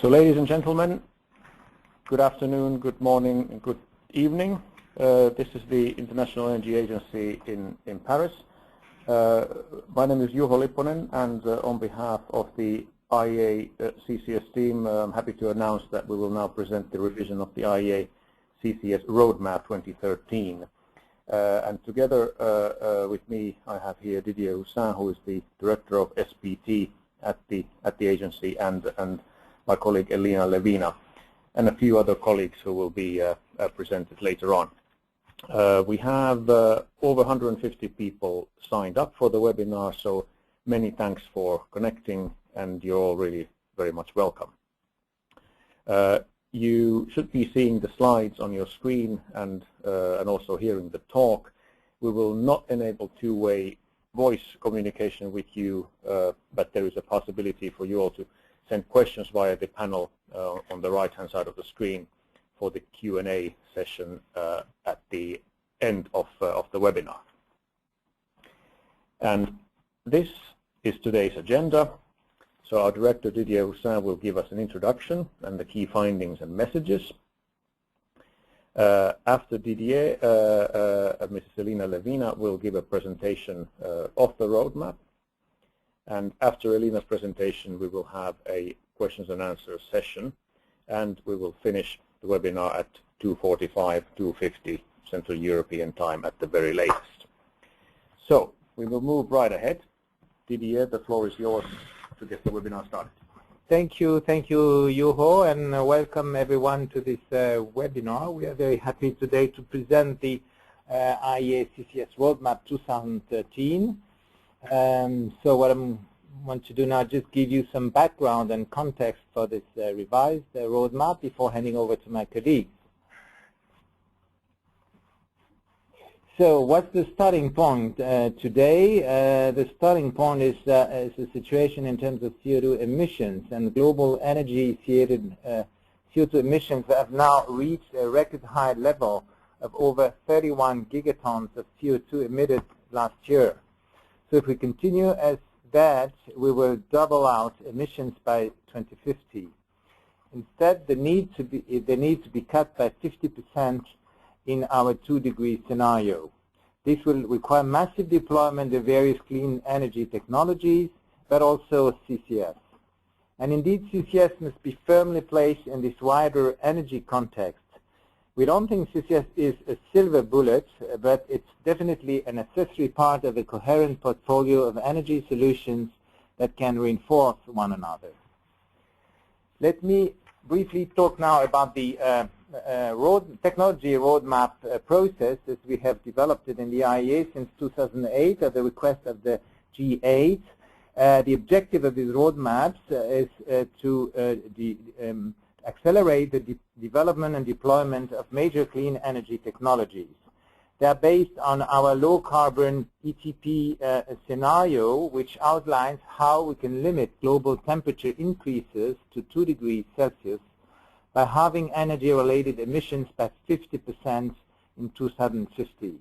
So, ladies and gentlemen, good afternoon, good morning, and good evening. This is the International Energy Agency in Paris. My name is Juho Lipponen, and on behalf of the IEA CCS team, I'm happy to announce that we will now present the revision of the IEA CCS Roadmap 2013. And together with me, I have here Didier Houssin, who is the Director of SPT at the agency, and my colleague Elina Levina, and a few other colleagues who will be presented later on. We have over 150 people signed up for the webinar, so many thanks for connecting, and you're all really very much welcome. You should be seeing the slides on your screen and also hearing the talk. We will not enable two-way voice communication with you, but there is a possibility for you all to send questions via the panel on the right-hand side of the screen for the Q&A session at the end of the webinar. And this is today's agenda. So our Director Didier Houssin will give us an introduction and the key findings and messages. After Didier, Mrs. Elina Levina will give a presentation of the roadmap. And after Elina's presentation, we will have a questions and answers session, and we will finish the webinar at 2:45, 2:50 Central European Time at the very latest. So we will move right ahead. Didier, the floor is yours to get the webinar started. Thank you, Juho, and welcome everyone to this webinar. We are very happy today to present the IEA CCS Roadmap 2013. So what I want to do now is just give you some background and context for this revised roadmap before handing over to my colleagues. So what's the starting point today? The starting point is the situation in terms of CO2 emissions, and global energy-associated CO2 emissions have now reached a record high level of over 31 gigatons of CO2 emitted last year. So if we continue as that, we will double out emissions by 2050. Instead, they need to be cut by 50% in our 2-degree scenario. This will require massive deployment of various clean energy technologies, but also CCS. And indeed, CCS must be firmly placed in this wider energy context. We don't think CCS is a silver bullet, but it's definitely a necessary part of a coherent portfolio of energy solutions that can reinforce one another. Let me briefly talk now about the technology roadmap process as we have developed it in the IEA since 2008 at the request of the G8. The objective of these roadmaps is to accelerate the development and deployment of major clean energy technologies. They are based on our low-carbon ETP scenario, which outlines how we can limit global temperature increases to 2 degrees Celsius by halving energy-related emissions by 50% in 2050.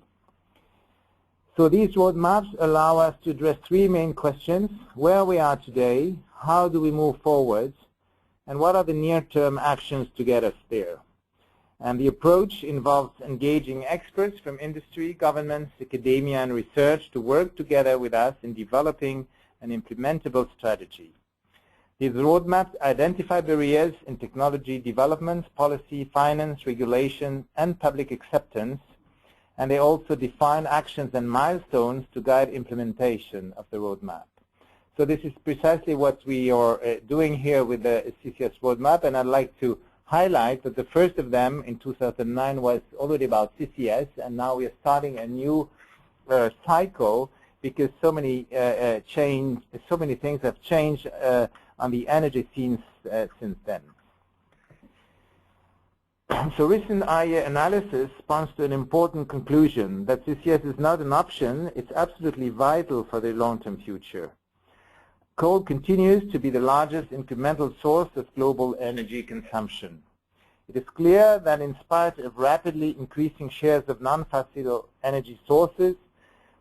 So these roadmaps allow us to address 3 main questions: where we are today, how do we move forward, and what are the near-term actions to get us there. And the approach involves engaging experts from industry, governments, academia, and research to work together with us in developing an implementable strategy. These roadmaps identify barriers in technology development, policy, finance, regulation, and public acceptance, and they also define actions and milestones to guide implementation of the roadmap. So this is precisely what we are doing here with the CCS roadmap, and I'd like to highlight that the first of them in 2009 was already about CCS, and now we are starting a new cycle because so many things have changed on the energy scene since then. So recent IEA analysis points to an important conclusion that CCS is not an option, it's absolutely vital for the long-term future. Coal continues to be the largest incremental source of global energy consumption. It is clear that in spite of rapidly increasing shares of non-fossil energy sources,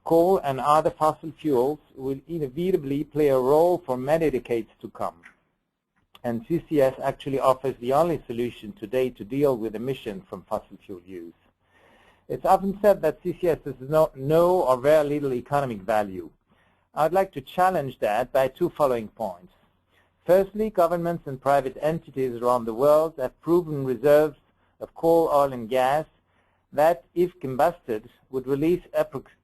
coal and other fossil fuels will inevitably play a role for many decades to come. and CCS actually offers the only solution today to deal with emissions from fossil fuel use. It's often said that CCS has no or very little economic value. I'd like to challenge that by two following points. Firstly, governments and private entities around the world have proven reserves of coal, oil, and gas that, if combusted, would release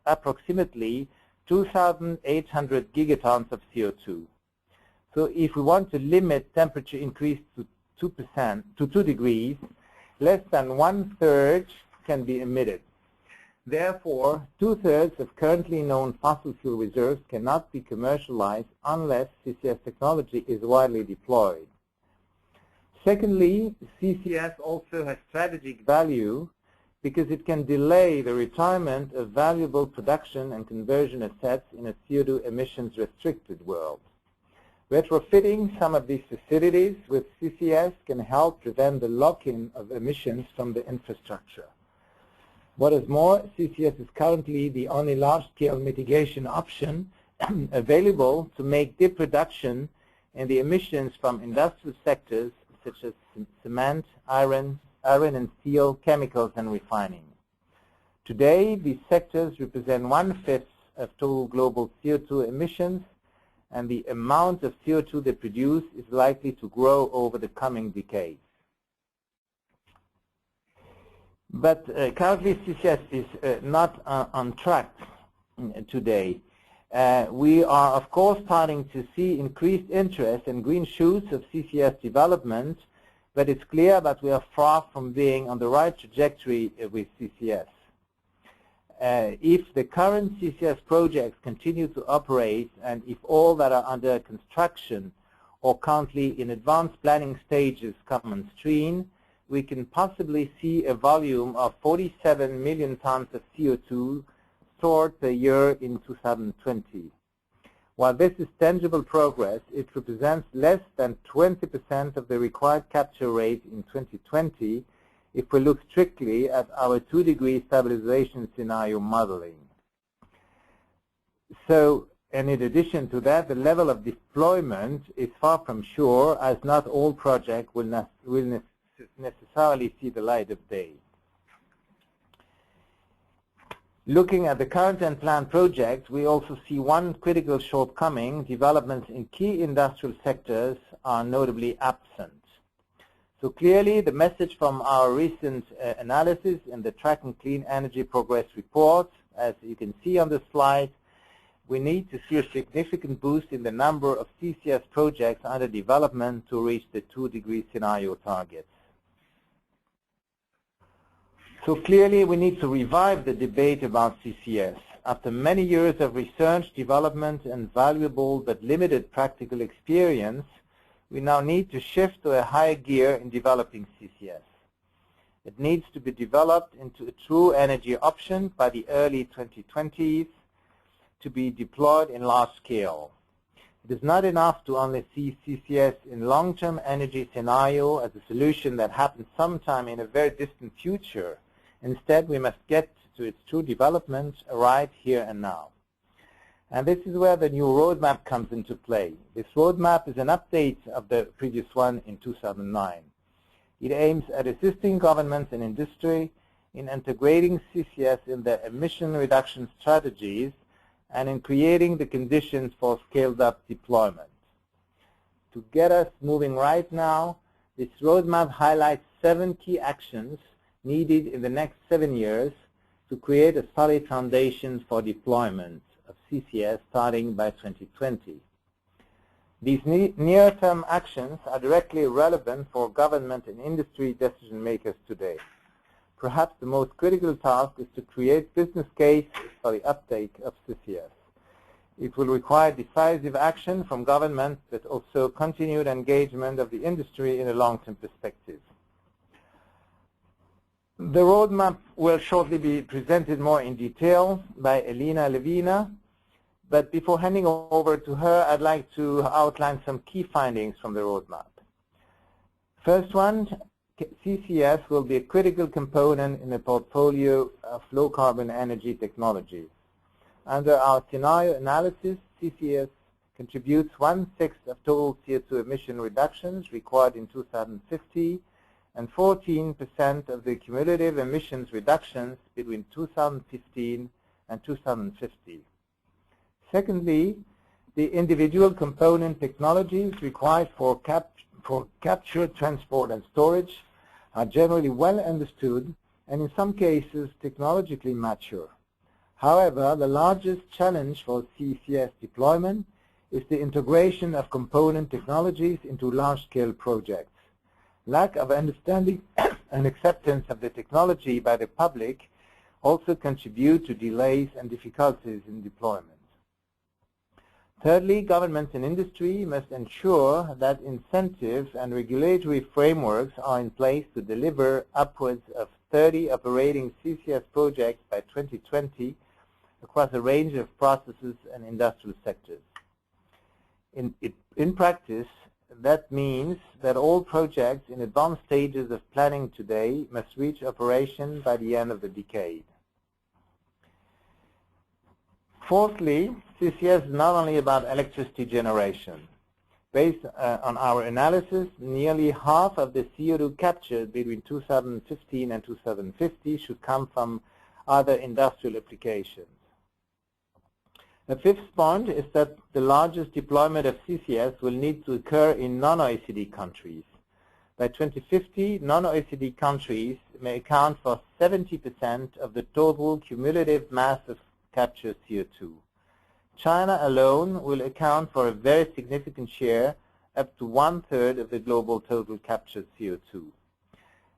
approximately 2,800 gigatons of CO2. So if we want to limit temperature increase to 2 degrees, less than 1/3 can be emitted. Therefore, 2/3 of currently known fossil fuel reserves cannot be commercialized unless CCS technology is widely deployed. Secondly, CCS also has strategic value because it can delay the retirement of valuable production and conversion assets in a CO2 emissions restricted world. Retrofitting some of these facilities with CCS can help prevent the lock-in of emissions from the infrastructure. What is more, CCS is currently the only large-scale mitigation option available to make deep reduction in the emissions from industrial sectors such as cement, iron and steel, chemicals, and refining. Today, these sectors represent 1/5 of total global CO2 emissions, and the amount of CO2 they produce is likely to grow over the coming decades. But currently, CCS is not on track today. We are, of course, starting to see increased interest and green shoots of CCS development, but it's clear that we are far from being on the right trajectory with CCS. If the current CCS projects continue to operate, and if all that are under construction or currently in advanced planning stages come on stream, we can possibly see a volume of 47 million tons of CO2 stored per year in 2020. While this is tangible progress, it represents less than 20% of the required capture rate in 2020 if we look strictly at our 2-degree stabilization scenario modeling. So, and in addition to that, the level of deployment is far from sure, as not all projects will necessarily see the light of day. Looking at the current and planned projects, we also see one critical shortcoming. Developments in key industrial sectors are notably absent. So clearly, the message from our recent analysis in the Tracking Clean Energy Progress Report, as you can see on the slide, we need to see a significant boost in the number of CCS projects under development to reach the 2-degree scenario targets. So clearly, we need to revive the debate about CCS. After many years of research, development, and valuable but limited practical experience, we now need to shift to a higher gear in developing CCS. It needs to be developed into a true energy option by the early 2020s to be deployed in large scale. It is not enough to only see CCS in long-term energy scenario as a solution that happens sometime in a very distant future. Instead, we must get to its true development right here and now. And this is where the new roadmap comes into play. This roadmap is an update of the previous one in 2009. It aims at assisting governments and industry in integrating CCS in their emission reduction strategies and in creating the conditions for scaled-up deployment. To get us moving right now, this roadmap highlights 7 key actions needed in the next 7 years to create a solid foundation for deployment of CCS starting by 2020. These near-term actions are directly relevant for government and industry decision makers today. Perhaps the most critical task is to create business cases for the uptake of CCS. It will require decisive action from government, but also continued engagement of the industry in a long-term perspective. The roadmap will shortly be presented more in detail by Elina Levina, but before handing over to her, I'd like to outline some key findings from the roadmap. First one, CCS will be a critical component in a portfolio of low-carbon energy technologies. Under our scenario analysis, CCS contributes 1/6 of total CO2 emission reductions required in 2050 and 14% of the cumulative emissions reductions between 2015 and 2050. Secondly, the individual component technologies required for capture, transport, and storage are generally well understood and in some cases technologically mature. However, the largest challenge for CCS deployment is the integration of component technologies into large-scale projects. Lack of understanding and acceptance of the technology by the public also contribute to delays and difficulties in deployment. Thirdly, governments and industry must ensure that incentives and regulatory frameworks are in place to deliver upwards of 30 operating CCS projects by 2020 across a range of processes and industrial sectors. In practice, that means that all projects in advanced stages of planning today must reach operation by the end of the decade. Fourthly, CCS is not only about electricity generation. Based on our analysis, nearly half of the CO2 captured between 2015 and 2050 should come from other industrial applications. The fifth point is that the largest deployment of CCS will need to occur in non-OECD countries. By 2050, non-OECD countries may account for 70% of the total cumulative mass of captured CO2. China alone will account for a very significant share, up to 1/3 of the global total captured CO2.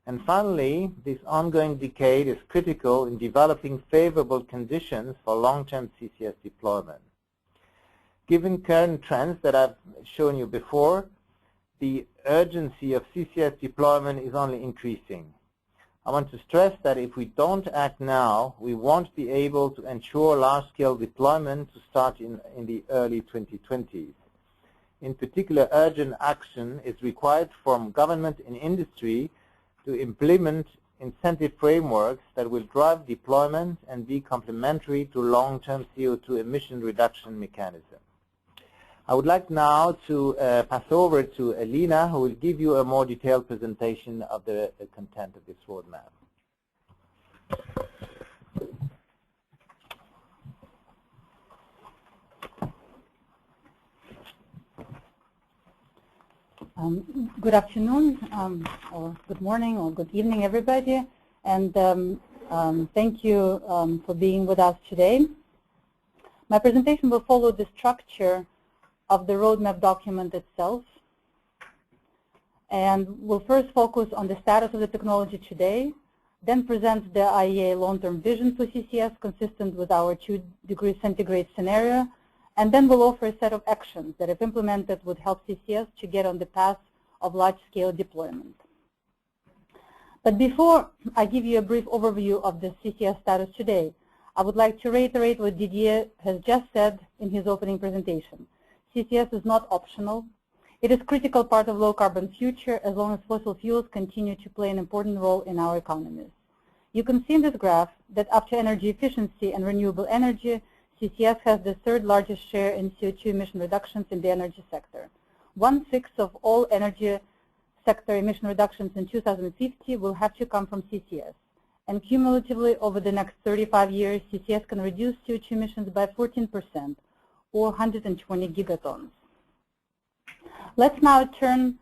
And finally, this ongoing decade is critical in developing favorable conditions for long-term CCS deployment. Given current trends that I've shown you before, the urgency of CCS deployment is only increasing. I want to stress that if we don't act now, we won't be able to ensure large-scale deployment to start in the early 2020s. In particular, urgent action is required from government and industry to implement incentive frameworks that will drive deployment and be complementary to long-term CO2 emission reduction mechanisms. I would like now to pass over to Elina, who will give you a more detailed presentation of the content of this roadmap. Good afternoon, or good morning, or good evening, everybody, and thank you for being with us today. My presentation will follow the structure of the roadmap document itself, and we'll first focus on the status of the technology today, then present the IEA long-term vision for CCS consistent with our 2 degrees centigrade scenario, and then we'll offer a set of actions that, if implemented, would help CCS to get on the path of large-scale deployment. But before I give you a brief overview of the CCS status today, I would like to reiterate what Didier has just said in his opening presentation. CCS is not optional. It is a critical part of low-carbon future as long as fossil fuels continue to play an important role in our economies. You can see in this graph that after energy efficiency and renewable energy, CCS has the 3rd largest share in CO2 emission reductions in the energy sector. 1/6 of all energy sector emission reductions in 2050 will have to come from CCS. And cumulatively, over the next 35 years, CCS can reduce CO2 emissions by 14%, or 120 gigatons. Let's now turn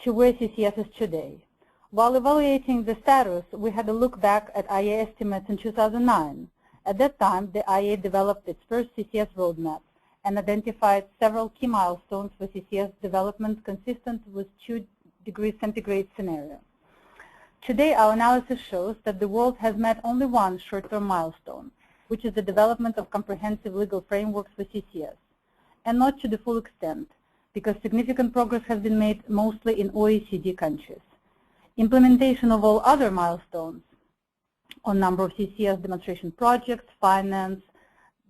to where CCS is today. While evaluating the status, we had a look back at IEA estimates in 2009. At that time, the IEA developed its first CCS roadmap and identified several key milestones for CCS development consistent with 2 degrees centigrade scenario. Today, our analysis shows that the world has met only one short-term milestone, which is the development of comprehensive legal frameworks for CCS, and not to the full extent, because significant progress has been made mostly in OECD countries. Implementation of all other milestones on number of CCS demonstration projects, finance,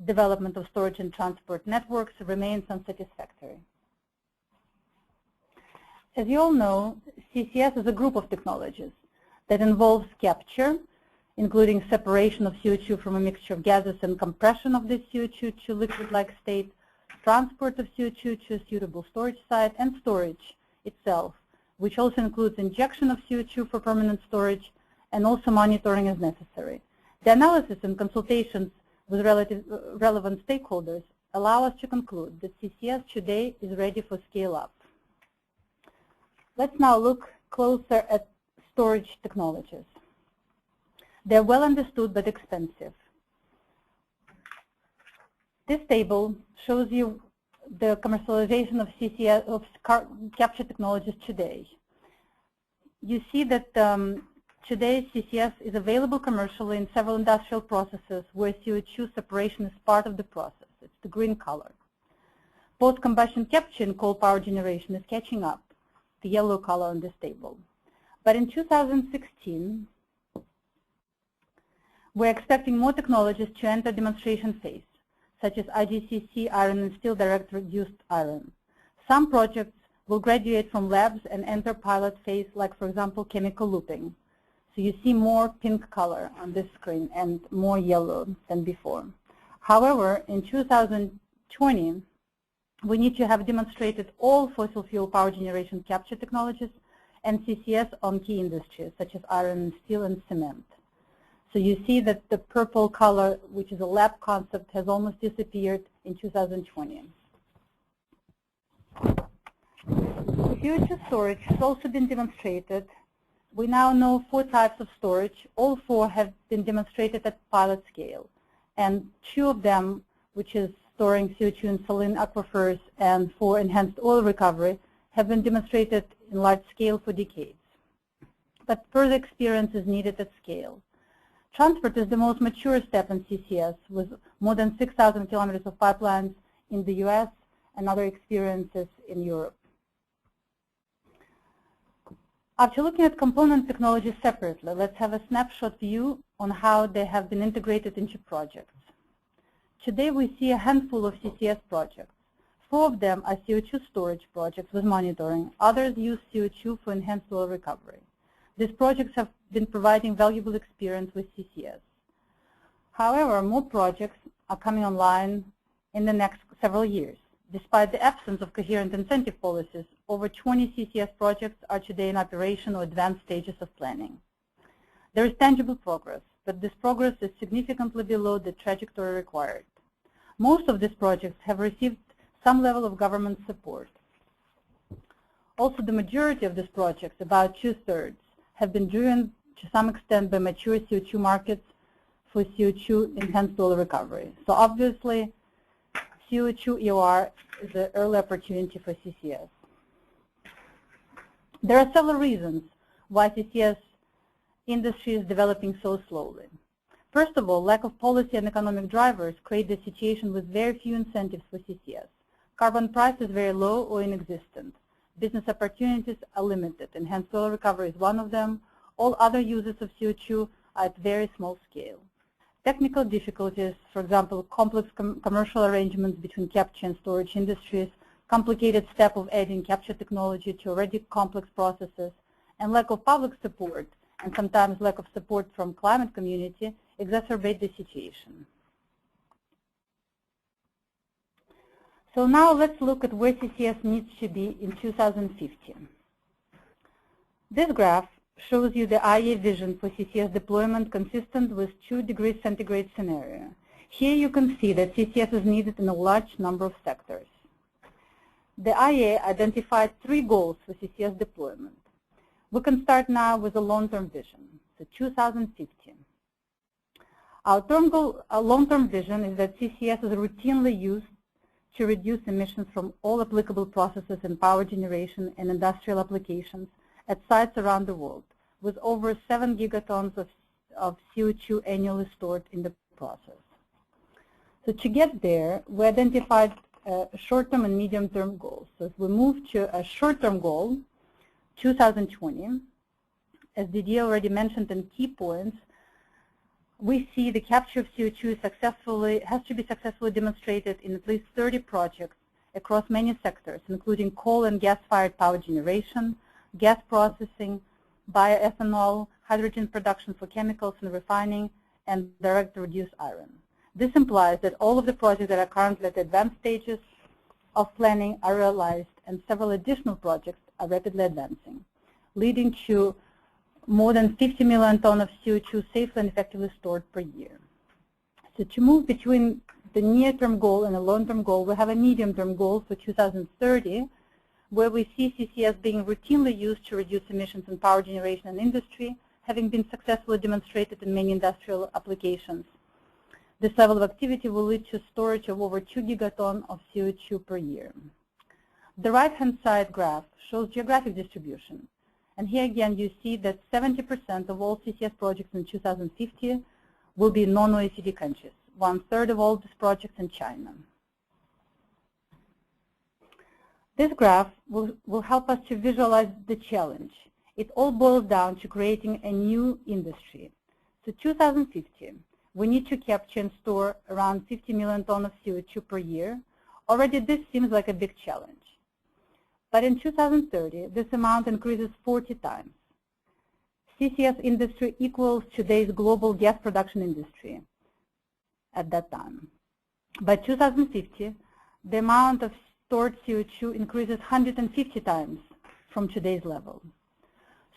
development of storage and transport networks remains unsatisfactory. As you all know, CCS is a group of technologies that involves capture, including separation of CO2 from a mixture of gases and compression of the CO2 to liquid-like state, transport of CO2 to a suitable storage site, and storage itself, which also includes injection of CO2 for permanent storage and also monitoring as necessary. The analysis and consultations with relevant stakeholders allow us to conclude that CCS today is ready for scale-up. Let's now look closer at storage technologies. They're well understood but expensive. This table shows you the commercialization of CCS, of capture technologies today. You see that today CCS is available commercially in several industrial processes where CO2 separation is part of the process. It's the green color. Post-combustion capture in coal power generation is catching up, the yellow color on this table. But in 2016, we're expecting more technologies to enter demonstration phase, such as IGCC iron and steel direct reduced iron. Some projects will graduate from labs and enter pilot phase, like, for example, chemical looping. So you see more pink color on this screen and more yellow than before. However, in 2020, we need to have demonstrated all fossil fuel power generation capture technologies and CCS on key industries, such as iron and steel and cement. So you see that the purple color, which is a lab concept, has almost disappeared in 2020. CO2 storage has also been demonstrated. We now know 4 types of storage. All 4 have been demonstrated at pilot scale. And 2 of them, which is storing CO2 in saline aquifers and for enhanced oil recovery, have been demonstrated in large scale for decades. But further experience is needed at scale. Transport is the most mature step in CCS, with more than 6,000 kilometers of pipelines in the US and other experiences in Europe. After looking at component technologies separately, let's have a snapshot view on how they have been integrated into projects. Today we see a handful of CCS projects. 4 of them are CO2 storage projects with monitoring. Others use CO2 for enhanced oil recovery. These projects have been providing valuable experience with CCS. However, more projects are coming online in the next several years. Despite the absence of coherent incentive policies, over 20 CCS projects are today in operation or advanced stages of planning. There is tangible progress, but this progress is significantly below the trajectory required. Most of these projects have received some level of government support. Also, the majority of these projects, about 2/3, have been driven to some extent by mature CO2 markets for CO2 enhanced oil recovery. So obviously, CO2 EOR is an early opportunity for CCS. There are several reasons why CCS industry is developing so slowly. First of all, lack of policy and economic drivers create the situation with very few incentives for CCS. Carbon price is very low or inexistent. Business opportunities are limited. Enhanced oil recovery is one of them. All other uses of CO2 are at very small scale. Technical difficulties, for example, complex commercial arrangements between capture and storage industries, complicated step of adding capture technology to already complex processes, and lack of public support, and sometimes lack of support from climate community, exacerbate the situation. So now let's look at where CCS needs to be in 2015. This graph shows you the IEA vision for CCS deployment consistent with 2 degrees centigrade scenario. Here you can see that CCS is needed in a large number of sectors. The IEA identified 3 goals for CCS deployment. We can start now with a long-term vision, so 2015. Our long-term vision is that CCS is routinely used to reduce emissions from all applicable processes in power generation and industrial applications at sites around the world, with over 7 gigatons of CO2 annually stored in the process. So to get there, we identified short-term and medium-term goals. So if we move to a short-term goal, 2020, as Didier already mentioned in key points, we see the capture of CO2 has to be successfully demonstrated in at least 30 projects across many sectors, including coal and gas-fired power generation, gas processing, bioethanol, hydrogen production for chemicals and refining, and direct reduced iron. This implies that all of the projects that are currently at advanced stages of planning are realized and several additional projects are rapidly advancing, leading to more than 50 million tons of CO2 safely and effectively stored per year. So to move between the near-term goal and the long-term goal, we have a medium-term goal for 2030, where we see CCS being routinely used to reduce emissions in power generation and industry, having been successfully demonstrated in many industrial applications. This level of activity will lead to storage of over 2 gigatons of CO2 per year. The right-hand side graph shows geographic distribution. And here again, you see that 70% of all CCS projects in 2050 will be non-OECD countries, 1/3 of all these projects in China. This graph will help us to visualize the challenge. It all boils down to creating a new industry. So 2050, we need to capture and store around 50 million tons of CO2 per year. Already this seems like a big challenge. But in 2030, this amount increases 40 times. CCS industry equals today's global gas production industry at that time. By 2050, the amount of stored CO2 increases 150 times from today's level.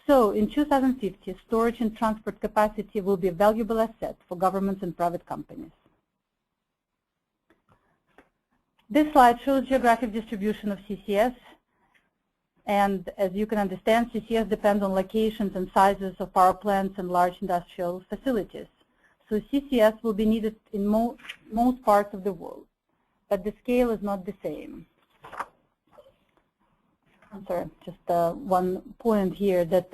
So in 2050, storage and transport capacity will be a valuable asset for governments and private companies. This slide shows geographic distribution of CCS. And as you can understand, CCS depends on locations and sizes of power plants and large industrial facilities. So CCS will be needed in most parts of the world, but the scale is not the same. I'm sorry, just one point here that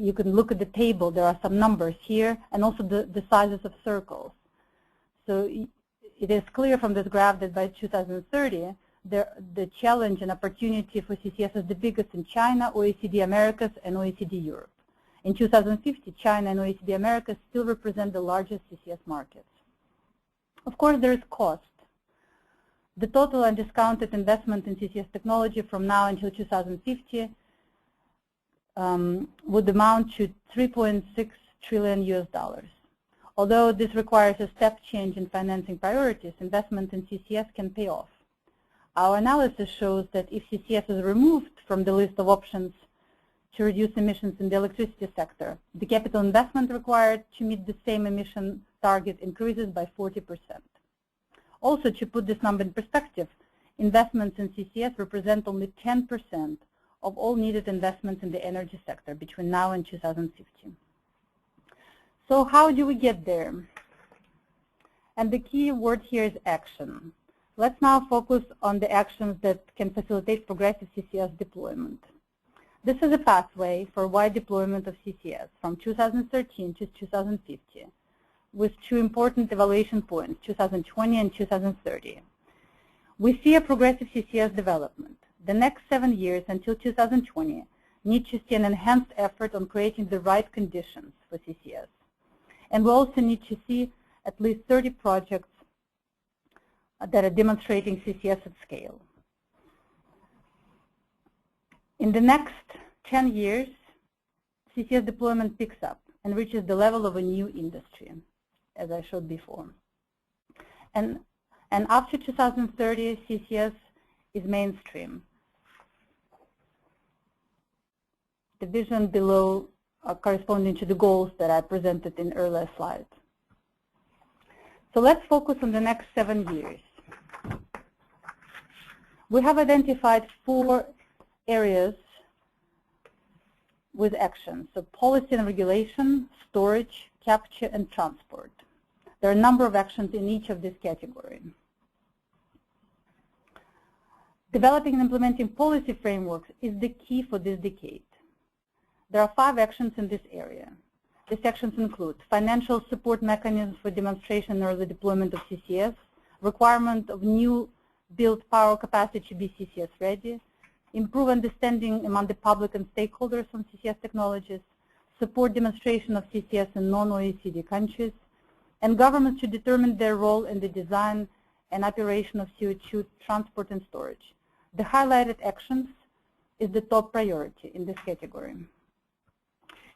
you can look at the table. There are some numbers here and also the sizes of circles. So it is clear from this graph that by 2030, the challenge and opportunity for CCS is the biggest in China, OECD Americas, and OECD Europe. In 2050, China and OECD Americas still represent the largest CCS markets. Of course, there is cost. The total undiscounted investment in CCS technology from now until 2050 would amount to $3.6 trillion. Although this requires a step change in financing priorities, investment in CCS can pay off. Our analysis shows that if CCS is removed from the list of options to reduce emissions in the electricity sector, the capital investment required to meet the same emission target increases by 40%. Also, to put this number in perspective, investments in CCS represent only 10% of all needed investments in the energy sector between now and 2050. So how do we get there? And the key word here is action. Let's now focus on the actions that can facilitate progressive CCS deployment. This is a pathway for wide deployment of CCS from 2013 to 2050, with two important evaluation points, 2020 and 2030. We see a progressive CCS development. The next 7 years until 2020 need to see an enhanced effort on creating the right conditions for CCS. And we also need to see at least 30 projects that are demonstrating CCS at scale. In the next 10 years, CCS deployment picks up and reaches the level of a new industry, as I showed before. And after 2030, CCS is mainstream. The vision below are corresponding to the goals that I presented in earlier slides. So let's focus on the next 7 years. We have identified 4 areas with action. So policy and regulation, storage, capture, and transport. There are a number of actions in each of these categories. Developing and implementing policy frameworks is the key for this decade. There are 5 actions in this area. These actions include financial support mechanisms for demonstration and early deployment of CCS, requirement of new built power capacity to be CCS ready, improve understanding among the public and stakeholders on CCS technologies, support demonstration of CCS in non-OECD countries, and governments to determine their role in the design and operation of CO2 transport and storage. The highlighted actions is the top priority in this category.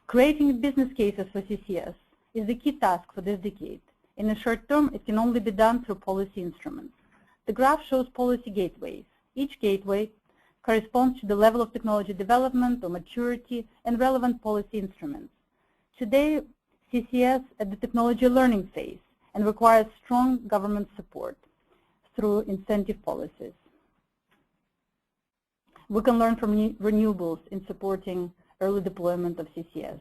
Creating business cases for CCS is the key task for this decade. In the short term, it can only be done through policy instruments. The graph shows policy gateways. Each gateway corresponds to the level of technology development or maturity and relevant policy instruments. Today, CCS at the technology learning phase and requires strong government support through incentive policies. We can learn from renewables in supporting early deployment of CCS.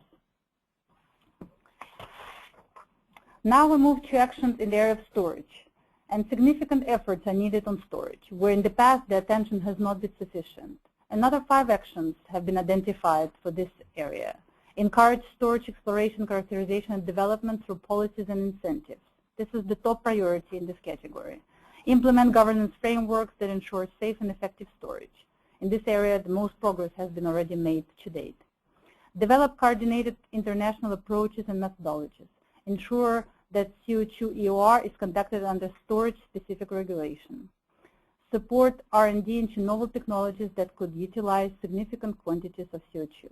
Now we move to actions in the area of storage, and significant efforts are needed on storage, where in the past the attention has not been sufficient. Another 5 actions have been identified for this area. Encourage storage exploration, characterization, and development through policies and incentives. This is the top priority in this category. Implement governance frameworks that ensure safe and effective storage. In this area, the most progress has been already made to date. Develop coordinated international approaches and methodologies. Ensure that CO2 EOR is conducted under storage-specific regulation. Support R&D into novel technologies that could utilize significant quantities of CO2.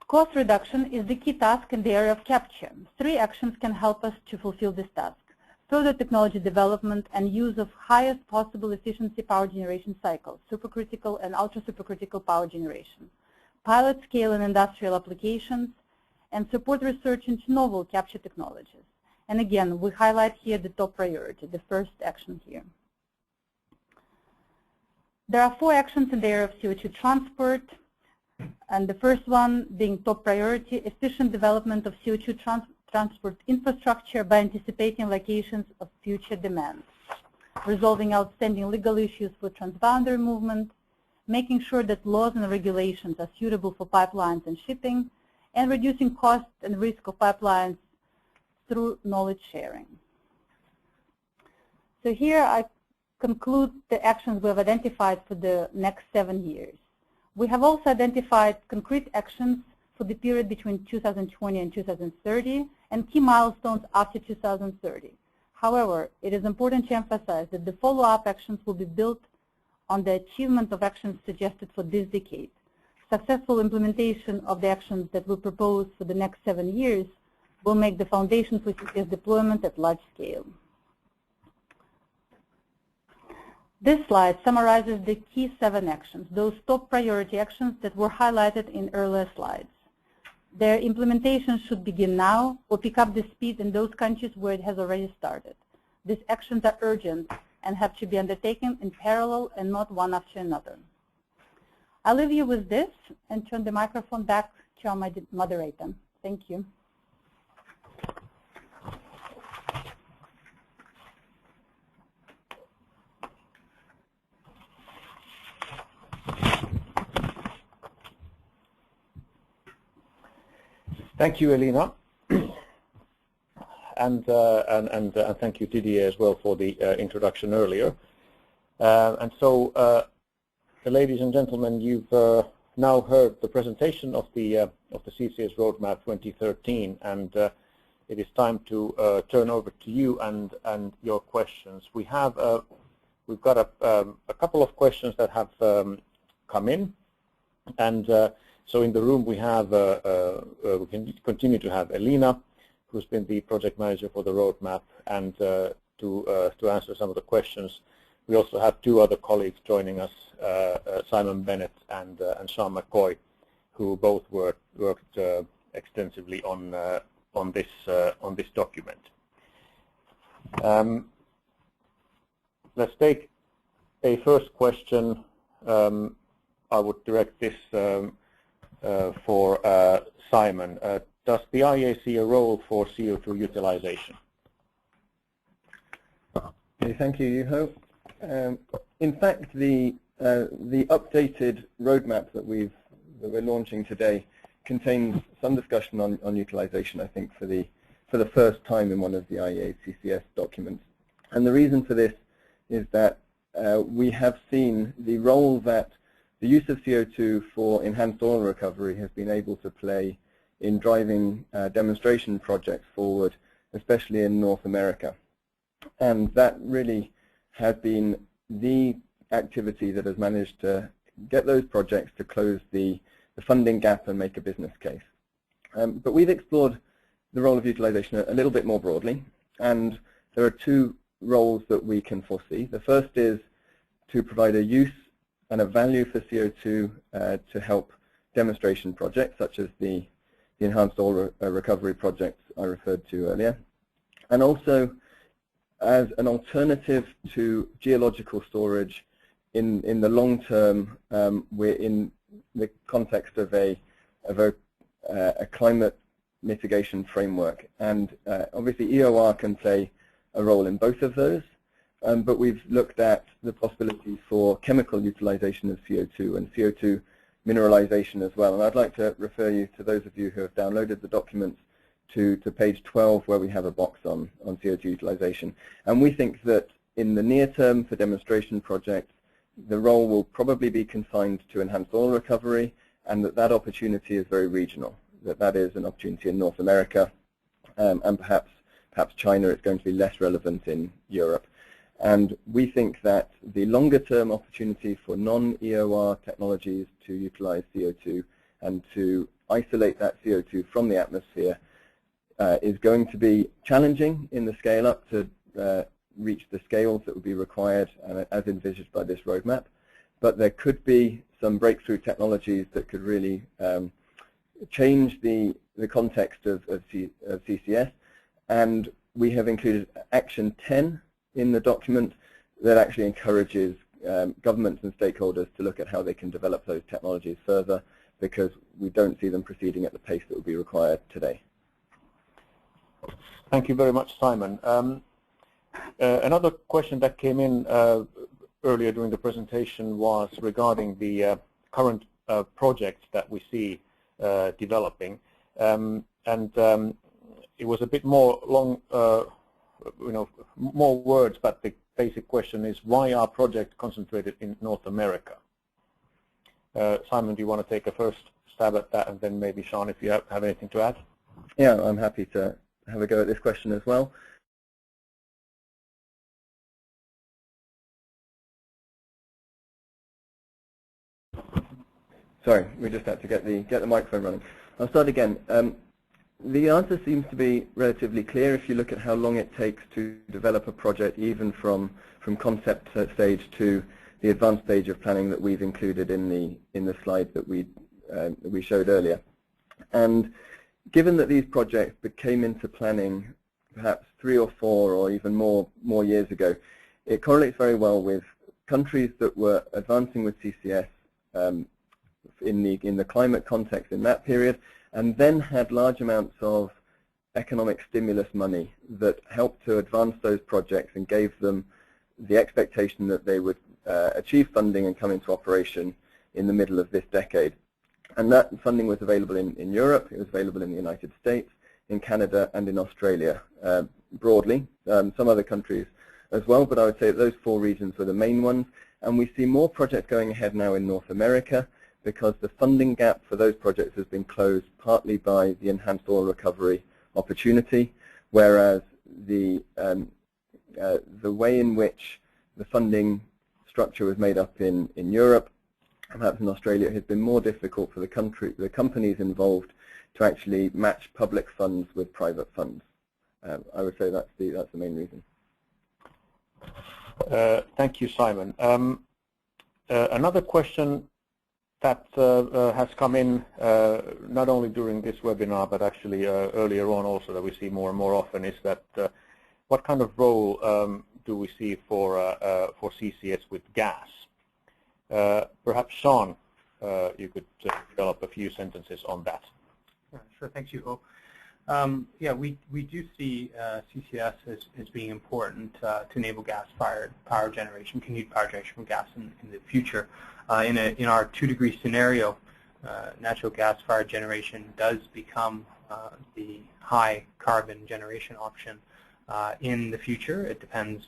Cost reduction is the key task in the area of capture. 3 actions can help us to fulfill this task. Further technology development and use of highest possible efficiency power generation cycles, supercritical and ultra-supercritical power generation. Pilot scale and industrial applications, and support research into novel capture technologies. And again, we highlight here the top priority, the first action here. There are 4 actions in the area of CO2 transport, and the first one being top priority, efficient development of CO2 transport infrastructure by anticipating locations of future demand, resolving outstanding legal issues for transboundary movement, making sure that laws and regulations are suitable for pipelines and shipping, and reducing cost and risk of pipelines through knowledge sharing. So here I conclude the actions we have identified for the next 7 years. We have also identified concrete actions for the period between 2020 and 2030 and key milestones after 2030. However, it is important to emphasize that the follow-up actions will be built on the achievement of actions suggested for this decade. Successful implementation of the actions that we propose for the next 7 years will make the foundation for CCS deployment at large scale. This slide summarizes the key 7 actions, those top priority actions that were highlighted in earlier slides. Their implementation should begin now or pick up the speed in those countries where it has already started. These actions are urgent and have to be undertaken in parallel and not one after another. I'll leave you with this and turn the microphone back to our moderator. Thank you. Thank you, Elina, and thank you, Didier, as well for the introduction earlier. Ladies and gentlemen, you've now heard the presentation of the CCS Roadmap 2013, and it is time to turn over to you and your questions. We've got a couple of questions that have come in, and so in the room we have we can continue to have Elina, who's been the project manager for the roadmap, and to answer some of the questions. We also have 2 other colleagues joining us, Simon Bennett and Sean McCoy, who both worked extensively on this document. Let's take a first question. I would direct this for Simon. Does the IEA see a role for CO2 utilization? Okay, thank you, Juho. In fact, the updated roadmap that we're launching today contains some discussion on utilization, I think, for the first time in one of the IEA CCS documents. And the reason for this is that we have seen the role that the use of CO2 for enhanced oil recovery has been able to play in driving demonstration projects forward, especially in North America. And that really has been the activity that has managed to get those projects to close the funding gap and make a business case. But we've explored the role of utilization a little bit more broadly, and there are 2 roles that we can foresee. The first is to provide a use and a value for CO2 to help demonstration projects, such as the enhanced oil recovery projects I referred to earlier, and also as an alternative to geological storage in the long term. We're in the context of a climate mitigation framework, and obviously EOR can play a role in both of those, but we've looked at the possibilities for chemical utilization of CO2 and CO2 mineralization as well. And I'd like to refer you, to those of you who have downloaded the documents, to page 12, where we have a box on CO2 utilization. And we think that in the near term for demonstration projects, the role will probably be confined to enhanced oil recovery, and that opportunity is very regional, that is an opportunity in North America, and perhaps China is going to be less relevant in Europe. And we think that the longer-term opportunity for non-EOR technologies to utilize CO2 and to isolate that CO2 from the atmosphere is going to be challenging in the scale-up to reach the scales that would be required as envisaged by this roadmap. But there could be some breakthrough technologies that could really change the context of CCS. And we have included Action 10 in the document that actually encourages governments and stakeholders to look at how they can develop those technologies further, because we don't see them proceeding at the pace that would be required today. Thank you very much, Simon. Another question that came in earlier during the presentation was regarding the current projects that we see developing, and it was a bit more long, more words, but the basic question is, why are projects concentrated in North America? Simon, do you want to take a first stab at that, and then maybe Sean, if you have anything to add? Yeah, I'm happy to have a go at this question as well. Sorry, we just had to get the microphone running. I'll start again. The answer seems to be relatively clear if you look at how long it takes to develop a project, even from concept stage to the advanced stage of planning that we've included in the slide that we showed earlier. And given that these projects came into planning perhaps 3 or 4 or even more years ago, it correlates very well with countries that were advancing with CCS in the climate context in that period, and then had large amounts of economic stimulus money that helped to advance those projects and gave them the expectation that they would achieve funding and come into operation in the middle of this decade. And that funding was available in Europe, it was available in the United States, in Canada, and in Australia broadly. Some other countries as well, but I would say that those 4 regions were the main ones. And we see more projects going ahead now in North America, because the funding gap for those projects has been closed partly by the enhanced oil recovery opportunity, whereas the way in which the funding structure was made up in Europe, perhaps in Australia, has been more difficult for the companies involved to actually match public funds with private funds. I would say that's the main reason. Thank you, Simon. Another question that has come in not only during this webinar, but actually earlier on also, that we see more and more often, is that what kind of role do we see for CCS with gas? Perhaps Sean, you could develop a few sentences on that. Yeah, sure. Thanks, Juho. Yeah, we do see CCS as being important to enable gas-fired power generation, continued power generation from gas in the future. In our 2-degree scenario, natural gas-fired generation does become the high carbon generation option in the future. It depends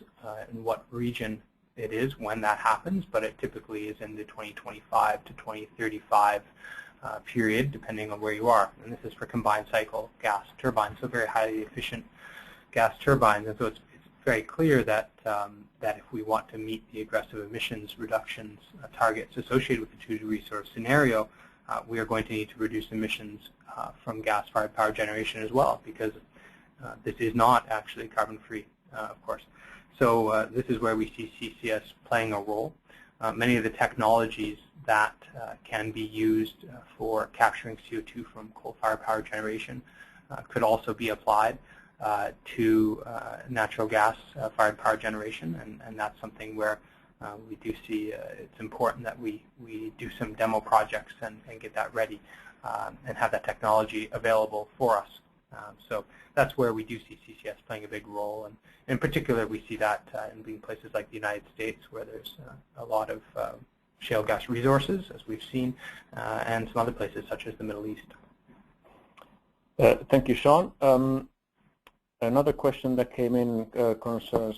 in what region it is when that happens, but it typically is in the 2025 to 2035 period, depending on where you are. And this is for combined cycle gas turbines, so very highly efficient gas turbines. And so it's very clear that that if we want to meet the aggressive emissions reductions targets associated with the 2-degree sort of scenario, we are going to need to reduce emissions from gas-fired power generation as well, because this is not actually carbon-free, of course. So this is where we see CCS playing a role. Many of the technologies that can be used for capturing CO2 from coal-fired power generation could also be applied to natural gas-fired power generation, and that's something where we do see it's important that we do some demo projects and get that ready and have that technology available for us. So that's where we do see CCS playing a big role, and in particular we see that in places like the United States, where there's a lot of shale gas resources, as we've seen, and some other places such as the Middle East. Thank you, Sean. Another question that came in concerns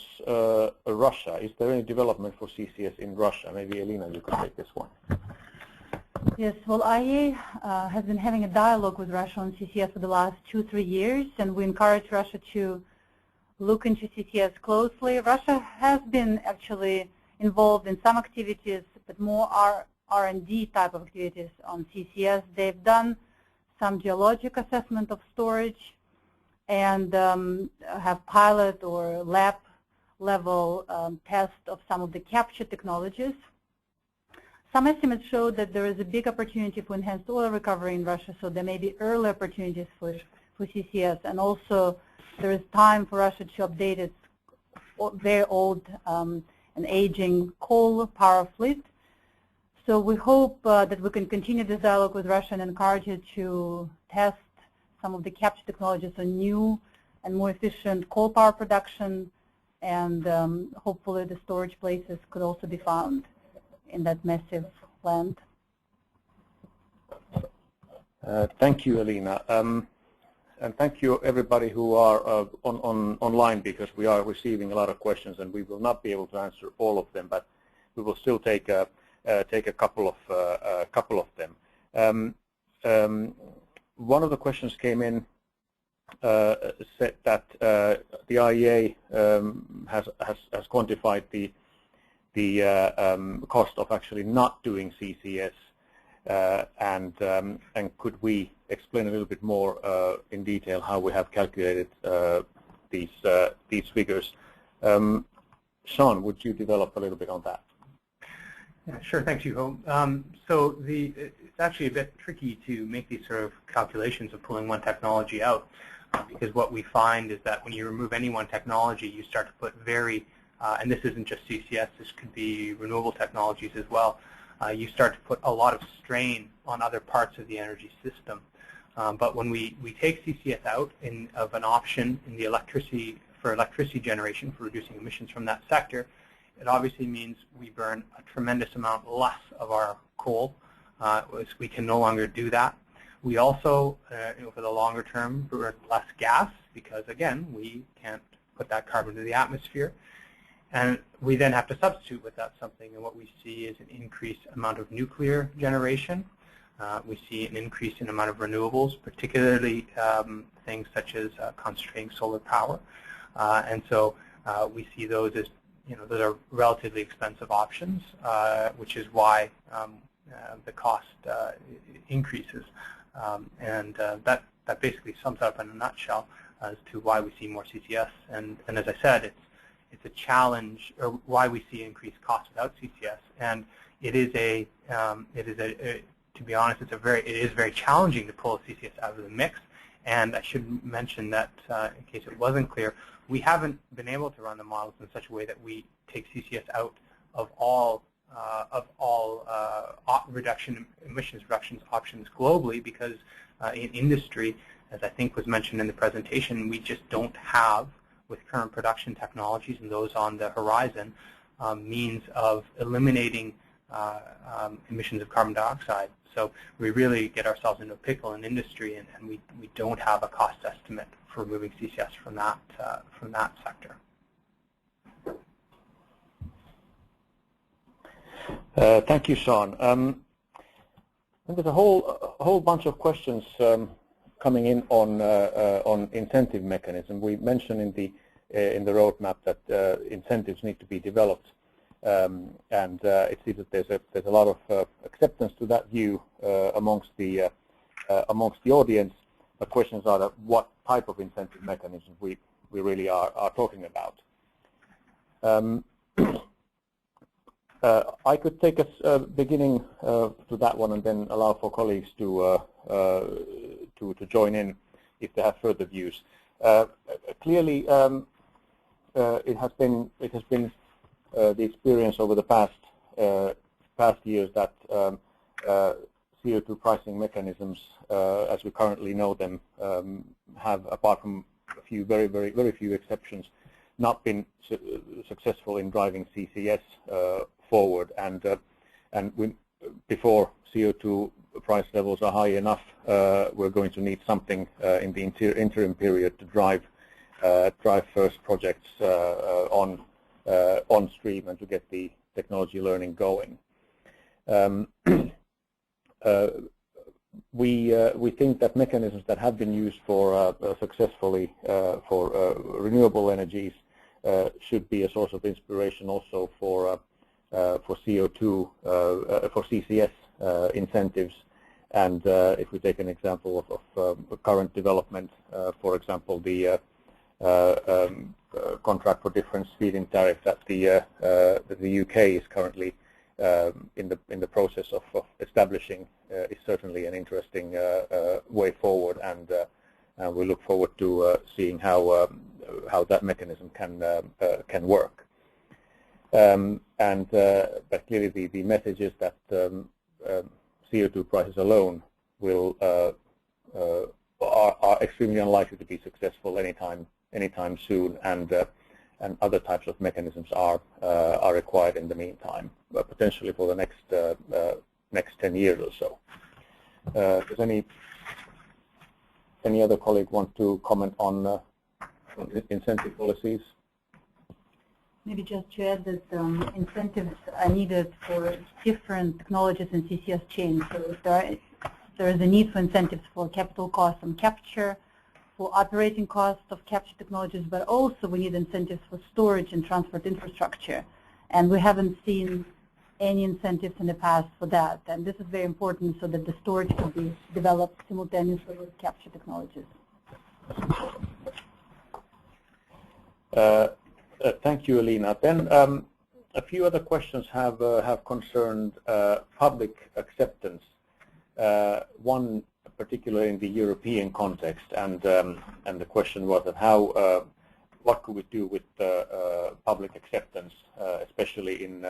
Russia. Is there any development for CCS in Russia? Maybe Elina, you could take this one. Yes, well, IEA has been having a dialogue with Russia on CCS for the last 2-3 years, and we encourage Russia to look into CCS closely. Russia has been actually involved in some activities, but more R&D type of activities on CCS. They've done some geologic assessment of storage and have pilot or lab level test of some of the capture technologies. Some estimates show that there is a big opportunity for enhanced oil recovery in Russia, so there may be early opportunities for CCS, and also there is time for Russia to update its very old and aging coal power fleet. So we hope that we can continue this dialogue with Russia and encourage it to test some of the capture technologies on new and more efficient coal power production, and hopefully the storage places could also be found in that massive land. Thank you, Elina. And thank you everybody who are online, because we are receiving a lot of questions and we will not be able to answer all of them, but we will still take a couple of them. One of the questions came in said that the IEA has quantified the cost of actually not doing CCS, and could we explain a little bit more in detail how we have calculated these figures? Sean, would you develop a little bit on that? Yeah, sure. Thanks, Juho. So it's actually a bit tricky to make these sort of calculations of pulling one technology out, because what we find is that when you remove any one technology, you start to put very and this isn't just CCS, this could be renewable technologies as well, you start to put a lot of strain on other parts of the energy system. But when we take CCS out of an option in the electricity generation for reducing emissions from that sector, it obviously means we burn a tremendous amount less of our coal. We can no longer do that. We also, for the longer term, burn less gas because, again, we can't put that carbon to the atmosphere. And we then have to substitute with that something, and what we see is an increased amount of nuclear generation. We see an increase in amount of renewables, particularly things such as concentrating solar power. And so we see those as, those are relatively expensive options, which is why the cost increases. And that basically sums up in a nutshell as to why we see more CCS. And as I said, it's a challenge, or why we see increased costs without CCS. And it is to be honest, it is very challenging to pull CCS out of the mix. And I should mention that, in case it wasn't clear, we haven't been able to run the models in such a way that we take CCS out of all emissions reductions options globally, because in industry, as I think was mentioned in the presentation, we just don't have, with current production technologies and those on the horizon, means of eliminating emissions of carbon dioxide. So we really get ourselves into a pickle in industry, and we don't have a cost estimate for removing CCS from that sector. Thank you, Sean. There's a whole bunch of questions coming in on incentive mechanism. We mentioned in the roadmap that incentives need to be developed, and it seems that there's a lot of acceptance to that view amongst the audience. The questions are that what type of incentive mechanism we really are talking about. I could take us beginning to that one and then allow for colleagues to join in if they have further views. Clearly, it has been the experience over the past years that CO2 pricing mechanisms, as we currently know them, have, apart from a few very few exceptions, not been successful in driving CCS forward. And before CO2 price levels are high enough, we're going to need something in the interim period to drive first projects on stream and to get the technology learning going. We think that mechanisms that have been used for successfully for renewable energies should be a source of inspiration also for CO2 for CCS incentives. And if we take an example of current development, for example, the contract for difference feed-in tariff that the UK is currently in the process of establishing, is certainly an interesting way forward, and we look forward to seeing how that mechanism can work. But clearly the message is that CO2 prices alone are extremely unlikely to be successful anytime soon, and other types of mechanisms are required in the meantime, but potentially for the next 10 years or so. Does any other colleague want to comment on incentive policies? Maybe just to add that incentives are needed for different technologies in CCS chain. So there is a need for incentives for capital costs on capture, for operating costs of capture technologies, but also we need incentives for storage and transport infrastructure. And we haven't seen any incentives in the past for that. And this is very important so that the storage can be developed simultaneously with capture technologies. Thank you, Elina. Then a few other questions have concerned public acceptance. One particularly in the European context, and the question was that what could we do with public acceptance, especially in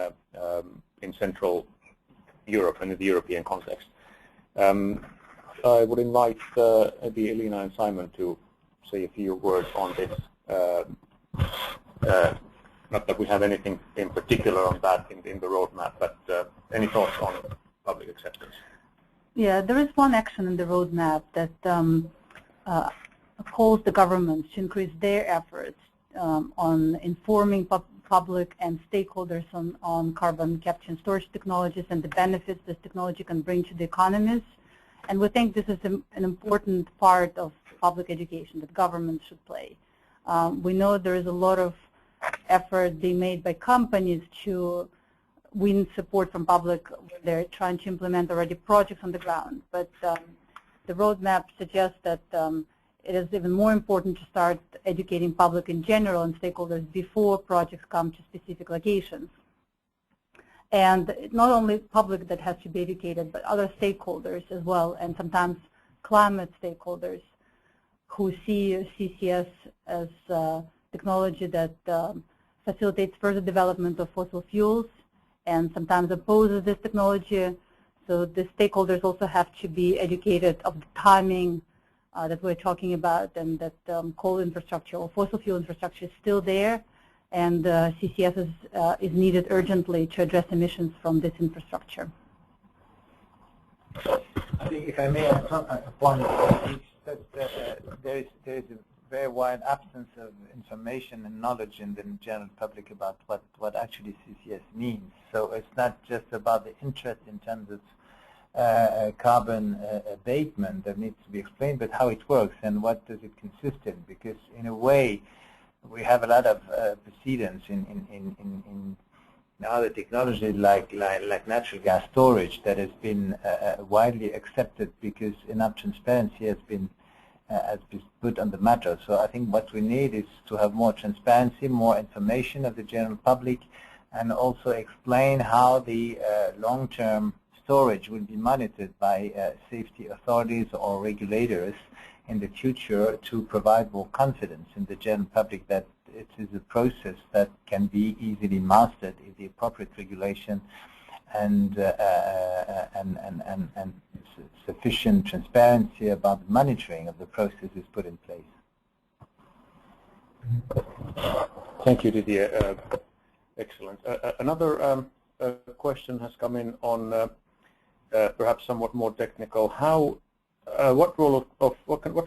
Central Europe and in the European context. I would invite maybe Elina and Simon to say a few words on this. Not that we have anything in particular on that in the roadmap, but any thoughts on public acceptance? Yeah, there is one action in the roadmap that calls the governments to increase their efforts on informing public and stakeholders on carbon capture and storage technologies and the benefits this technology can bring to the economies. And we think this is an important part of public education that governments should play. We know there is a lot of effort being made by companies to win support from public when they're trying to implement already projects on the ground. But the roadmap suggests that it is even more important to start educating public in general and stakeholders before projects come to specific locations. And it's not only public that has to be educated, but other stakeholders as well, and sometimes climate stakeholders who see CCS as technology that facilitates further development of fossil fuels and sometimes opposes this technology. So the stakeholders also have to be educated of the timing that we're talking about, and that coal infrastructure or fossil fuel infrastructure is still there, and CCS is needed urgently to address emissions from this infrastructure. I think if I may add upon that there is a very wide absence of information and knowledge in the general public about what actually CCS means. So it's not just about the interest in terms of carbon abatement that needs to be explained, but how it works and what does it consist in. Because in a way, we have a lot of precedents in other technologies like natural gas storage that has been widely accepted because enough transparency has been as put on the matter. So I think what we need is to have more transparency, more information of the general public, and also explain how the long-term storage will be monitored by safety authorities or regulators in the future to provide more confidence in the general public that it is a process that can be easily mastered if the appropriate regulation and sufficient transparency about the monitoring of the process is put in place. Thank you, Didier. Excellent. Another question has come in on perhaps somewhat more technical. What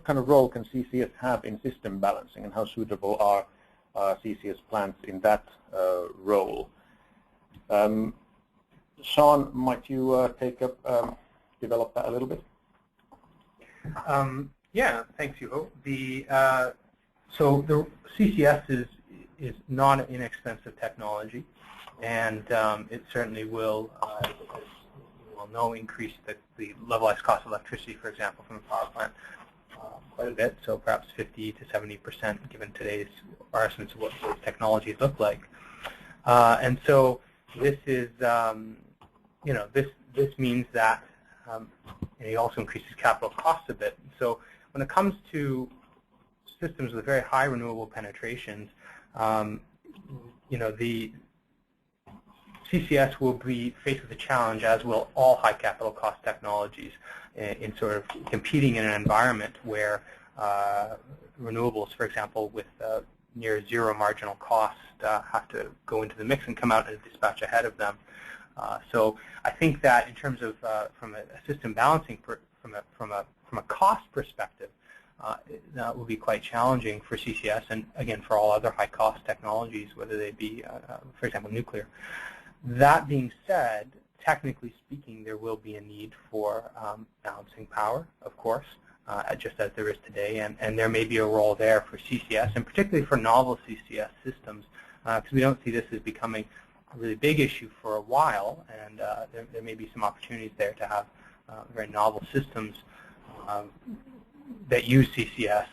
kind of role can CCS have in system balancing, and how suitable are CCS plants in that role? Sean, might you take up, develop that a little bit? Yeah, thanks, Juho. So the CCS is not an inexpensive technology, and it certainly will, as you will know, increase the levelized cost of electricity, for example, from a power plant quite a bit, so perhaps 50 to 70% given today's our estimates of what those technologies look like. And so this is, this means that it also increases capital costs a bit. So when it comes to systems with very high renewable penetrations, the CCS will be faced with a challenge, as will all high capital cost technologies, in sort of competing in an environment where renewables, for example, with near zero marginal cost, have to go into the mix and come out and dispatch ahead of them. So I think that in terms of from a system balancing, from a cost perspective, that will be quite challenging for CCS, and again for all other high cost technologies, whether they be, for example, nuclear. That being said, technically speaking, there will be a need for balancing power, of course, just as there is today, and there may be a role there for CCS, and particularly for novel CCS systems, because we don't see this as becoming a really big issue for a while, and there may be some opportunities there to have very novel systems that use CCS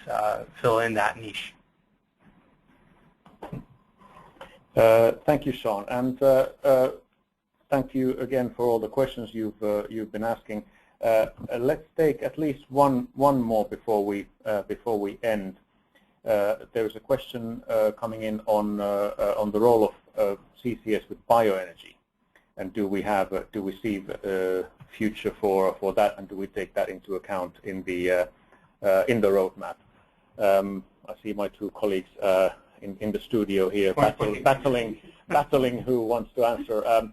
fill in that niche. Thank you, Sean, and thank you again for all the questions you've been asking. Let's take at least one more before we end. There is a question coming in on the role of CCS with bioenergy, and do we see a future for that, and do we take that into account in the roadmap? I see my two colleagues in the studio here battling who wants to answer.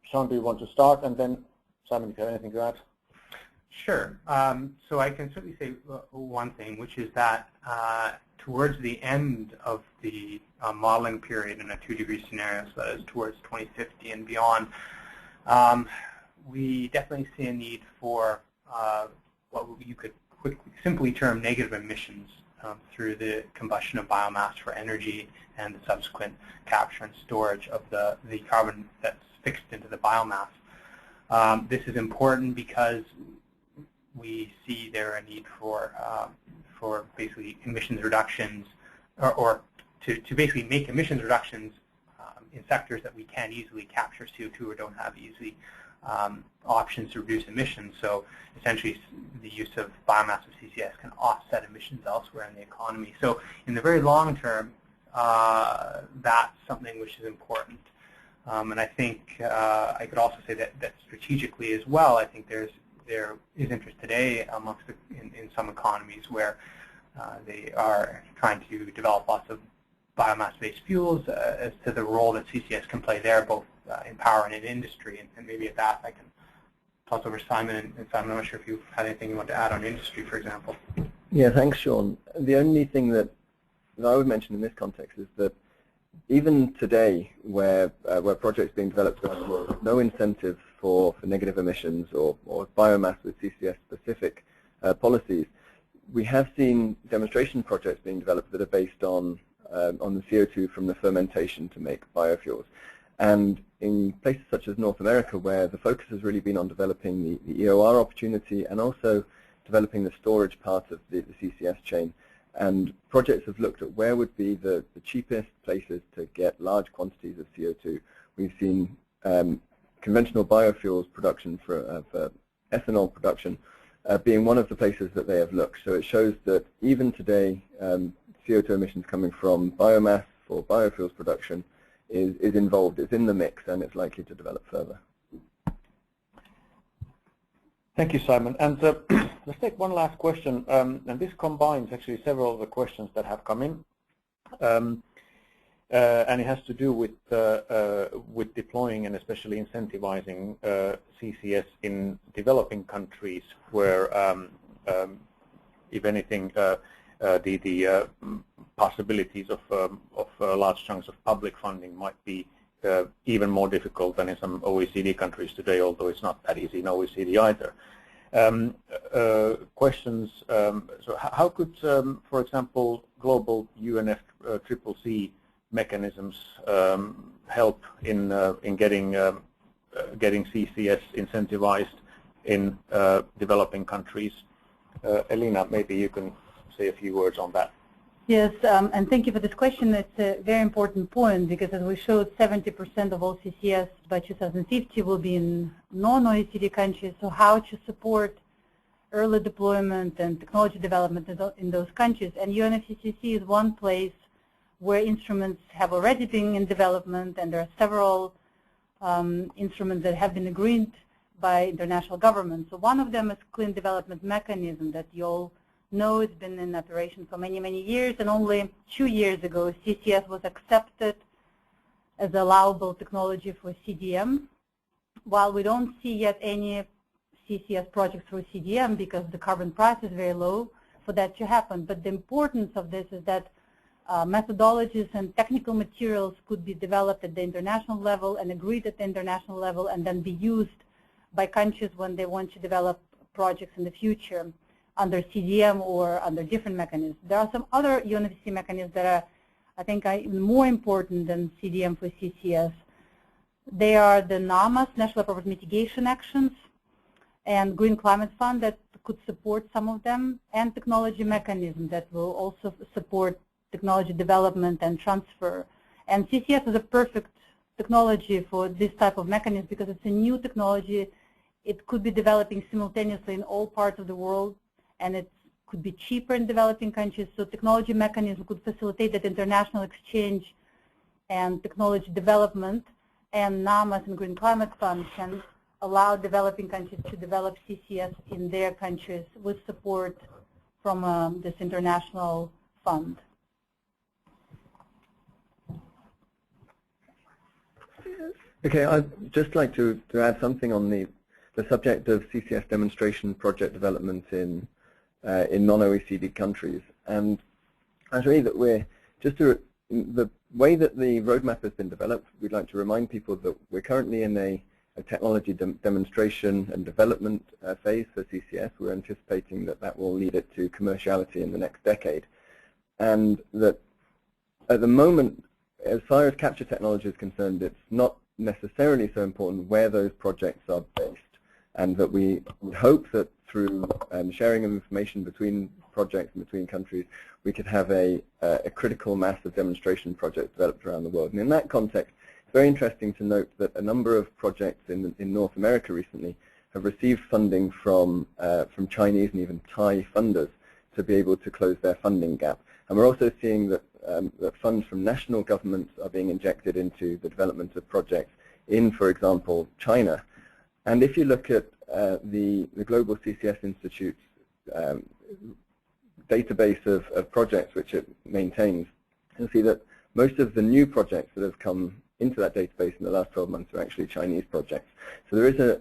Sean, do you want to start, and then Simon, if you have anything to add? Sure. So I can certainly say one thing, which is that towards the end of the modeling period in a 2-degree scenario, so that is towards 2050 and beyond, we definitely see a need for what you could simply term negative emissions through the combustion of biomass for energy and the subsequent capture and storage of the carbon that's fixed into the biomass. This is important because we see there a need for basically emissions reductions, or to basically make emissions reductions in sectors that we can't easily capture CO2 or don't have easy options to reduce emissions. So essentially the use of biomass of CCS can offset emissions elsewhere in the economy. So in the very long term, that's something which is important. And I think I could also say that strategically as well, I think there is interest today amongst in some economies where they are trying to develop lots of biomass-based fuels as to the role that CCS can play there, both in power and in industry. And maybe at that I can toss over Simon. And Simon, I'm not sure if you had anything you want to add on industry, for example. Yeah, thanks, Sean. The only thing that I would mention in this context is that even today, where projects being developed around the world, no incentive for negative emissions or biomass with CCS-specific policies, we have seen demonstration projects being developed that are based on the CO2 from the fermentation to make biofuels. And in places such as North America, where the focus has really been on developing the EOR opportunity and also developing the storage part of the CCS chain, and projects have looked at where would be the cheapest places to get large quantities of CO2. We've seen conventional biofuels production for ethanol production being one of the places that they have looked. So it shows that even today, CO2 emissions coming from biomass for biofuels production is involved, it's in the mix, and it's likely to develop further. Thank you, Simon. And let's take one last question, and this combines actually several of the questions that have come in, and it has to do with deploying and especially incentivizing CCS in developing countries, where, if anything, the possibilities of large chunks of public funding might be even more difficult than in some OECD countries today, although it's not that easy in OECD either. Questions, so how could, for example, global UNFCCC mechanisms help in getting CCS incentivized in developing countries? Elina, maybe you can say a few words on that. Yes, and thank you for this question. It's a very important point, because as we showed, 70% of all CCS by 2050 will be in non-OECD countries. So how to support early deployment and technology development in those countries? And UNFCCC is one place where instruments have already been in development, and there are several instruments that have been agreed by international governments. So one of them is Clean Development Mechanism that you all know. It's been in operation for many, many years, and only 2 years ago CCS was accepted as allowable technology for CDM. While we don't see yet any CCS projects through CDM because the carbon price is very low for that to happen, but the importance of this is that methodologies and technical materials could be developed at the international level and agreed at the international level, and then be used by countries when they want to develop projects in the future under CDM or under different mechanisms. There are some other UNFCCC mechanisms that are, I think, even more important than CDM for CCS. They are the NAMAs, National Appropriate Mitigation Actions, and Green Climate Fund that could support some of them, and technology mechanism that will also support technology development and transfer. And CCS is a perfect technology for this type of mechanism because it's a new technology. It could be developing simultaneously in all parts of the world, and it could be cheaper in developing countries. So technology mechanism could facilitate that international exchange and technology development, and NAMAs and Green Climate Fund can allow developing countries to develop CCS in their countries with support from this international fund. Okay, I'd just like to add something on the subject of CCS demonstration project development in non-OECD countries. And actually, that we're just the way that the roadmap has been developed, we'd like to remind people that we're currently in a technology demonstration and development phase for CCS. We're anticipating that that will lead it to commerciality in the next decade. And that at the moment, as far as capture technology is concerned, it's not necessarily so important where those projects are based, and that we would hope that through sharing of information between projects and between countries, we could have a critical mass of demonstration projects developed around the world. And in that context, it's very interesting to note that a number of projects in North America recently have received funding from Chinese and even Thai funders to be able to close their funding gap. And we're also seeing that funds from national governments are being injected into the development of projects in, for example, China. And if you look at the Global CCS Institute's database of projects which it maintains, you'll see that most of the new projects that have come into that database in the last 12 months are actually Chinese projects. So there is a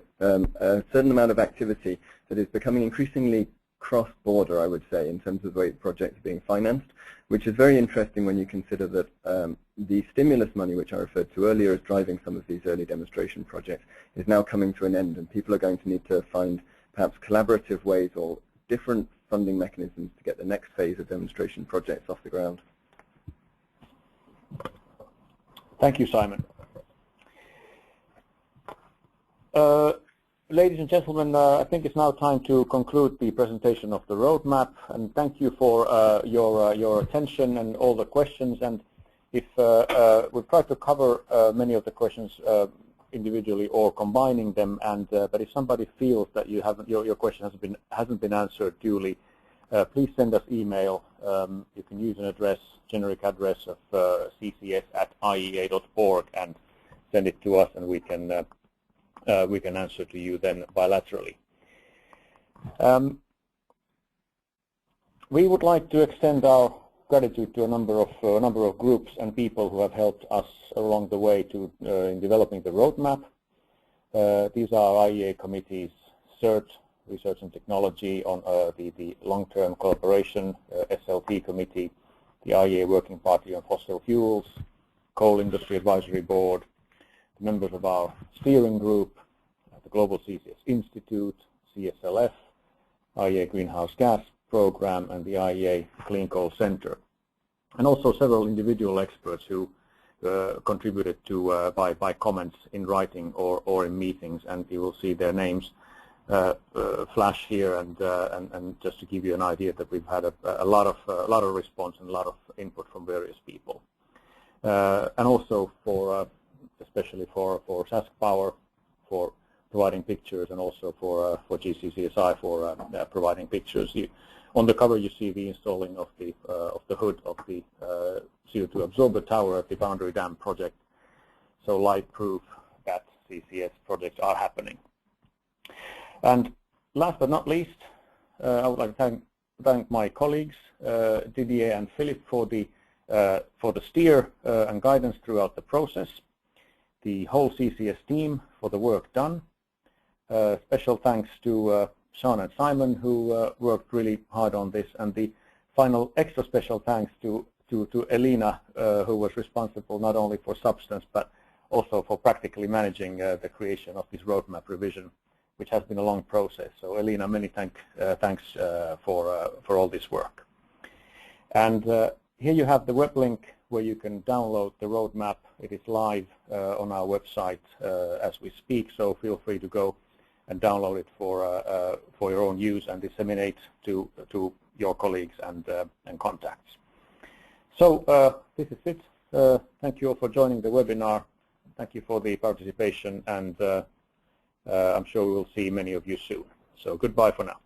certain amount of activity that is becoming increasingly cross-border, I would say, in terms of the way projects are being financed, which is very interesting when you consider that the stimulus money, which I referred to earlier as driving some of these early demonstration projects, is now coming to an end, and people are going to need to find perhaps collaborative ways or different funding mechanisms to get the next phase of demonstration projects off the ground. Thank you, Simon. Ladies and gentlemen, I think it's now time to conclude the presentation of the roadmap, and thank you for your attention and all the questions. And if we've tried to cover many of the questions individually or combining them, and but if somebody feels that you haven't, your question hasn't been answered duly, please send us email. You can use an address, generic address of ccs@iea.org, and send it to us, and we can answer to you then bilaterally. We would like to extend our gratitude to a number of groups and people who have helped us along the way to in developing the roadmap. These are IEA committees: CERT, Research and Technology, on the long-term cooperation, SLT committee, the IEA Working Party on Fossil Fuels, Coal Industry Advisory Board, the members of our steering group, the Global CCS Institute, CSLF, IEA Greenhouse Gas Program, and the IEA Clean Coal Center, and also several individual experts who contributed to by comments in writing or in meetings, and you will see their names flash here, and just to give you an idea that we've had a lot of response and a lot of input from various people, and also for especially for Sask Power for providing pictures, and also for GCCSI for providing pictures. On the cover you see the installing of the hood of the CO2 absorber tower at the Boundary Dam project, so live proof that CCS projects are happening. And last but not least, I would like to thank my colleagues Didier and Philip for the steer and guidance throughout the process, the whole CCS team for the work done. Special thanks to Sean and Simon, who worked really hard on this, and the final extra special thanks to Elina, who was responsible not only for substance but also for practically managing the creation of this roadmap revision, which has been a long process. So Elina, many thanks for all this work. And here you have the web link where you can download the roadmap. It is live on our website as we speak, so feel free to go and download it for your own use and disseminate to your colleagues and contacts. So this is it. Thank you all for joining the webinar. Thank you for the participation, and I'm sure we will see many of you soon. So goodbye for now.